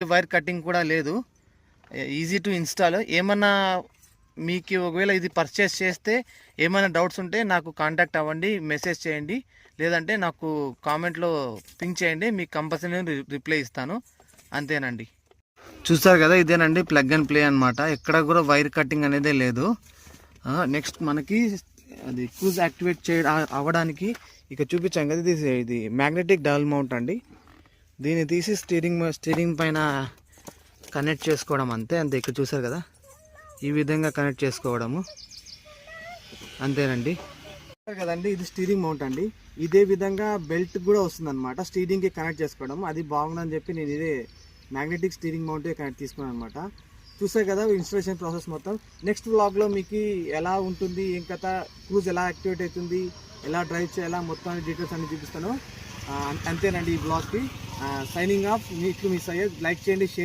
Wire cutting కూడా లేదు, easy to install. ఏమన్నా మీకు ఒకవేళ ఇది పర్చేస్ చేస్తే ఏమైనా డౌట్స్ ఉంటే నాకు కాంటాక్ట్ అవ్వండి, మెసేజ్ చేయండి, లేదంటే నాకు కామెంట్లో పింక్ చేయండి, మీకు కంపల్సరీ రిప్లై ఇస్తాను. అంతేనండి. చూస్తారు కదా, ఇదేనండి ప్లగ్ అండ్ ప్లే అనమాట. ఎక్కడ కూడా వైర్ కటింగ్ అనేదే లేదు. నెక్స్ట్ మనకి అది క్రూజ్ యాక్టివేట్ అవ్వడానికి ఇక చూపించాం కదా, ఇది మ్యాగ్నెటిక్ డబల్ మౌంట్ అండి. దీన్ని తీసి స్టీరింగ్ పైన కనెక్ట్ చేసుకోవడం అంతే. ఇక్కడ చూసారు కదా, ఈ విధంగా కనెక్ట్ చేసుకోవడము అంతేనండి. కదండి, ఇది స్టీరింగ్ మౌంట్ అండి. ఇదే విధంగా బెల్ట్ కూడా వస్తుంది అనమాట, స్టీరింగ్కి కనెక్ట్ చేసుకోవడం. అది బాగుందని చెప్పి నేను ఇదే మ్యాగ్నెటిక్ స్టీరింగ్ మౌంట్ కనెక్ట్ తీసుకున్నాను అనమాట. చూసారు కదా ఇన్స్టాలేషన్ ప్రాసెస్ మొత్తం. నెక్స్ట్ వ్లాగ్లో మీకు ఎలా ఉంటుంది, ఏం కథ, క్రూజ్ ఎలా యాక్టివేట్ అవుతుంది, ఎలా డ్రైవ్ చేయాలా, మొత్తం డీటెయిల్స్ అన్ని చూపిస్తాను. అంతేనండి ఈ బ్లాగ్కి. Signing off. మీకు మిస్ అయ్యేది లైక్ చేయండి, షేర్